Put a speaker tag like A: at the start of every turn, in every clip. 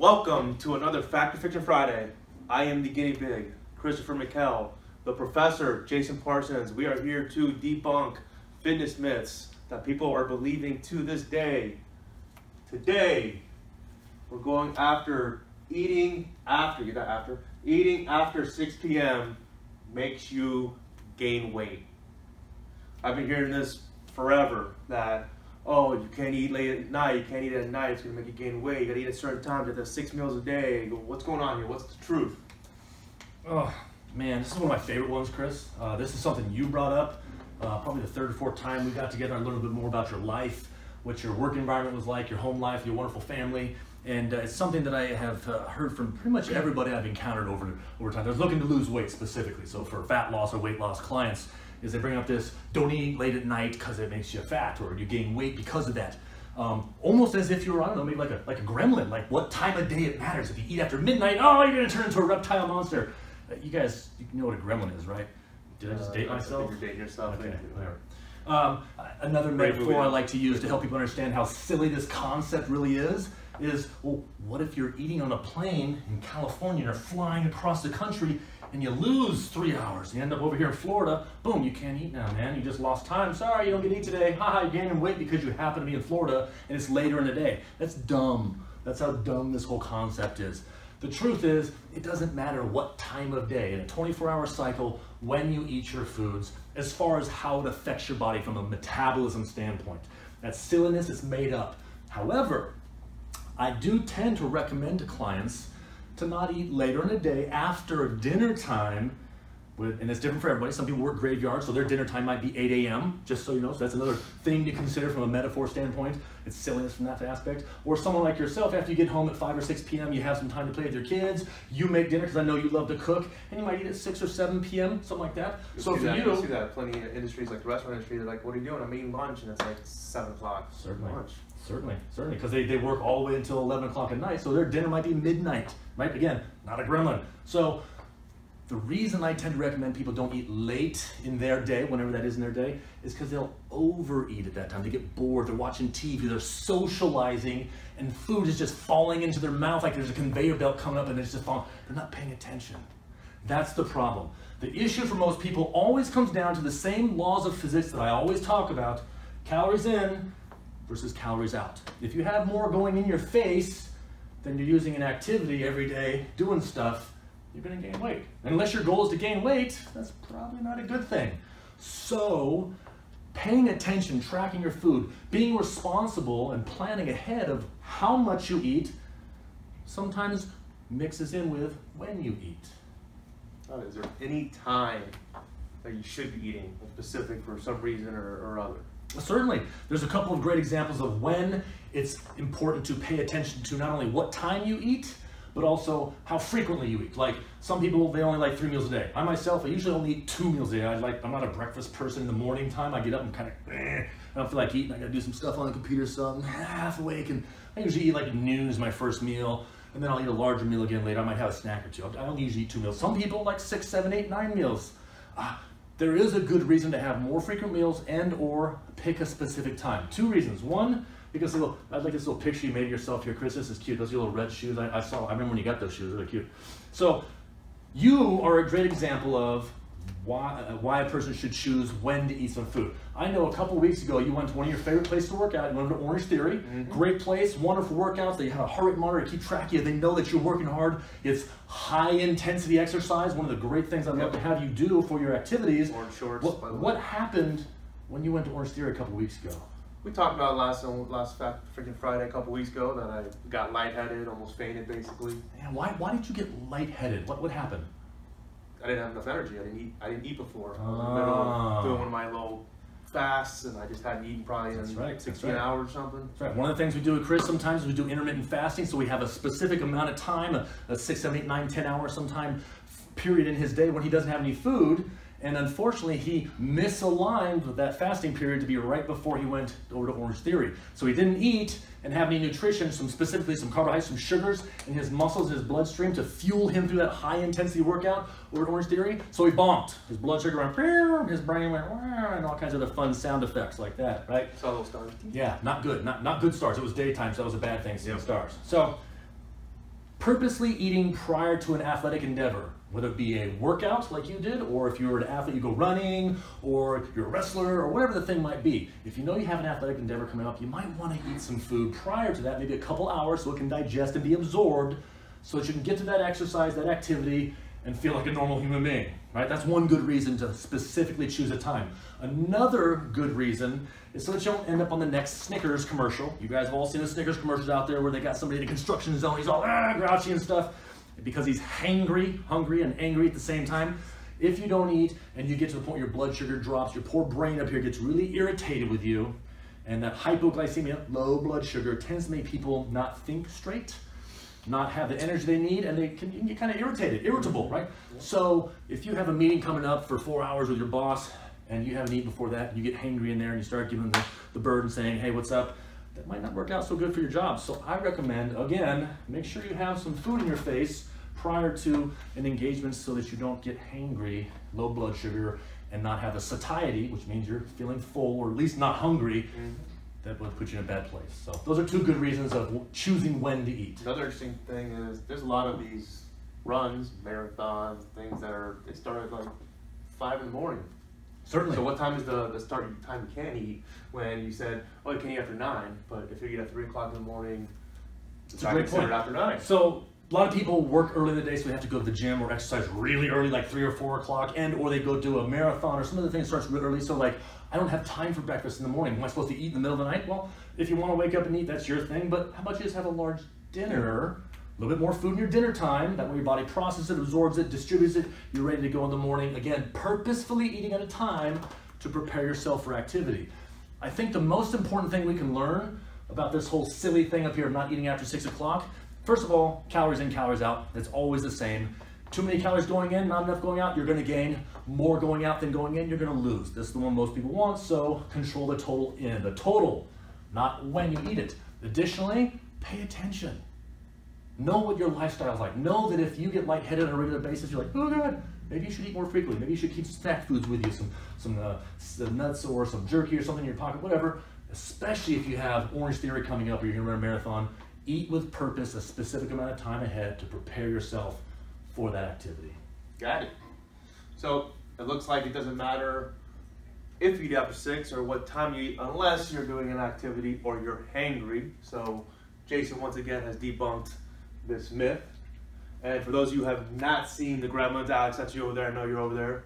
A: Welcome to another Fact or Fiction Friday. I am the guinea pig, Christopher McKell. The professor, Jason Parsons. We are here to debunk fitness myths that people are believing to this day. Today, we're going after eating after, eating after 6 p.m. makes you gain weight. I've been hearing this forever, that oh, you can't eat late at night, you can't eat at night, it's gonna make you gain weight, you gotta eat at certain times, you have to have 6 meals a day. What's going on here? What's the truth?
B: Oh man, this is one of my favorite ones, Chris. This is something you brought up, probably the third or fourth time we got together. I learned a little bit more about your life, what your work environment was like, your home life, your wonderful family, and it's something that I have heard from pretty much everybody I've encountered over time. They're looking to lose weight specifically, so for fat loss or weight loss clients, is they bring up this, don't eat late at night because it makes you fat or you gain weight because of that. Almost as if you're, I don't know, maybe like a gremlin, like what time of day it matters. If you eat after midnight, oh, you're gonna turn into a reptile monster. You guys, you know what a gremlin is, right? Did I just date myself?
A: You're dating yourself.
B: Okay, whatever. Another metaphor I like to use to help people understand how silly this concept really is, well, what if you're eating on a plane in California and are flying across the country and you lose 3 hours, you end up over here in Florida, boom, you can't eat now, man, you just lost time, sorry, you don't get to eat today, haha, you're gaining weight because you happen to be in Florida and it's later in the day. That's dumb. That's how dumb this whole concept is. The truth is, it doesn't matter what time of day, in a 24-hour cycle, when you eat your foods, as far as how it affects your body from a metabolism standpoint. That silliness is made up. However, I do tend to recommend to clients to not eat later in the day after dinner time, and it's different for everybody. Some people work graveyards, so their dinner time might be 8 a.m., just so you know, so that's another thing to consider from a metaphor standpoint. It's silliness from that aspect. Or someone like yourself, after you get home at 5 or 6 p.m., you have some time to play with your kids, you make dinner, because I know you love to cook, and you might eat at 6 or 7 p.m., something like that. So for you...
A: You see that plenty of industries, like the restaurant industry, they're like, what are you doing? I'm eating lunch, and it's like 7 o'clock.
B: Certainly.
A: Lunch.
B: Certainly, because they work all the way until 11 o'clock at night, so their dinner might be midnight, right? Again, not a gremlin. So the reason I tend to recommend people don't eat late in their day, whenever that is in their day, is because they'll overeat at that time. They get bored, they're watching TV, they're socializing, and food is just falling into their mouth like there's a conveyor belt coming up and it's just falling. They're not paying attention. That's the problem. The issue for most people always comes down to the same laws of physics that I always talk about. Calories in versus calories out. If you have more going in your face than you're using an activity every day, doing stuff, you're gonna gain weight. And unless your goal is to gain weight, that's probably not a good thing. So, paying attention, tracking your food, being responsible and planning ahead of how much you eat sometimes mixes in with when you eat.
A: Is there any time that you should be eating, specific for some reason or other?
B: Certainly. There's a couple of great examples of when it's important to pay attention to not only what time you eat, but also how frequently you eat. Like some people, they only like 3 meals a day. I myself, I usually only eat 2 meals a day. I'm not a breakfast person in the morning time. I get up and kind of, I don't feel like eating. I gotta do some stuff on the computer, so I'm half awake. And I usually eat like at noon is my first meal, and then I'll eat a larger meal again later. I might have a snack or two. I don't usually eat 2 meals. Some people like 6, 7, 8, 9 meals. There is a good reason to have more frequent meals and or pick a specific time. 2 reasons. One, because I like this little picture you made of yourself here, Chris. This is cute. Those are your little red shoes. I remember when you got those shoes. They're cute. So you are a great example of why a person should choose when to eat some food. I know a couple weeks ago you went to one of your favorite places to work out. You went to Orange Theory. Mm-hmm. Great place, wonderful workouts. They have a heart rate monitor to keep track of you. They know that you're working hard. It's high intensity exercise. One of the great things I'd love to have you do for your activities.
A: Orange shorts.
B: What happened when you went to Orange Theory a couple weeks ago?
A: We talked about last freaking Friday a couple weeks ago that I got lightheaded, almost fainted basically.
B: Man, why did you get lightheaded? What happened?
A: I didn't have enough energy. I didn't eat before. I was in the middle of doing one of my little fasts, and I just hadn't eaten probably in 16 hours or something.
B: That's right. One of the things we do with Chris sometimes is we do intermittent fasting, so we have a specific amount of time, a 6, 7, 8, 9, 10 hour sometime period in his day when he doesn't have any food. And unfortunately, he misaligned with that fasting period to be right before he went over to Orange Theory. So he didn't eat and have any nutrition, specifically some carbohydrates, some sugars in his muscles, his bloodstream to fuel him through that high intensity workout over at Orange Theory. So he bonked. His blood sugar went, his brain went, and all kinds of other fun sound effects like that, right?
A: Saw those stars.
B: Yeah, not good. Not good stars. It was daytime, so that was a bad thing, seeing stars. So Purposely eating prior to an athletic endeavor, whether it be a workout like you did, or if you're an athlete, you go running, or you're a wrestler, or whatever the thing might be. If you know you have an athletic endeavor coming up, you might want to eat some food prior to that, maybe a couple hours, so it can digest and be absorbed, so that you can get to that exercise, that activity, and feel like a normal human being, right? That's one good reason to specifically choose a time. Another good reason is so that you don't end up on the next Snickers commercial. You guys have all seen the Snickers commercials out there where they got somebody in a construction zone, he's all grouchy and stuff, because he's hungry and angry at the same time. If you don't eat and you get to the point where your blood sugar drops, your poor brain up here gets really irritated with you, and that hypoglycemia, low blood sugar, tends to make people not think straight, not have the energy they need, and you can get kind of irritable, right? So if you have a meeting coming up for 4 hours with your boss and you haven't eaten before that, and you get hangry in there and you start giving them the bird and saying, hey, what's up? That might not work out so good for your job. So I recommend, again, make sure you have some food in your face prior to an engagement so that you don't get hangry, low blood sugar, and not have the satiety, which means you're feeling full or at least not hungry. That would put you in a bad place. So those are two good reasons of choosing when to eat.
A: Another interesting thing is there's a lot of these runs, marathons, things that they start at like 5 in the morning.
B: Certainly.
A: So what time is the start time you can eat? When you said, oh, you can eat after 9, but if you eat at 3 o'clock in the morning,
B: it's a great point.
A: After 9.
B: So a lot of people work early in the day, so they have to go to the gym or exercise really early, like 3 or 4 o'clock, or they go do a marathon or some of the things starts really early. So like, I don't have time for breakfast in the morning. Am I supposed to eat in the middle of the night? Well, if you want to wake up and eat, that's your thing. But how about you just have a large dinner, a little bit more food in your dinner time. That way your body processes it, absorbs it, distributes it. You're ready to go in the morning. Again, purposefully eating at a time to prepare yourself for activity. I think the most important thing we can learn about this whole silly thing up here of not eating after 6 o'clock, first of all, calories in, calories out. That's always the same. Too many calories going in, not enough going out, you're going to gain. More going out than going in, you're going to lose. This is the one most people want, so control the total in. The total, not when you eat it. Additionally, pay attention. Know what your lifestyle is like. Know that if you get lightheaded on a regular basis, you're like, oh God, maybe you should eat more frequently. Maybe you should keep snack foods with you, some nuts or some jerky or something in your pocket, whatever. Especially if you have Orange Theory coming up or you're going to run a marathon. Eat with purpose a specific amount of time ahead to prepare yourself for that activity.
A: Got it. So it looks like it doesn't matter if you eat after 6 or what time you eat, unless you're doing an activity or you're hangry. So Jason once again has debunked this myth. And for those of you who have not seen the Gremlins, Alex, that's you over there. I know you're over there.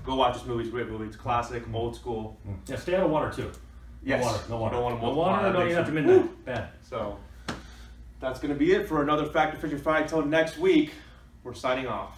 A: Go watch this movie. It's a great movie. It's classic, old school.
B: Yeah, stay out of water too.
A: Yes.
B: No water.
A: Don't want to
B: no water. Don't eat after midnight. Bad.
A: So that's going to be it for another Fact or Fiction Friday. Until next week, we're signing off.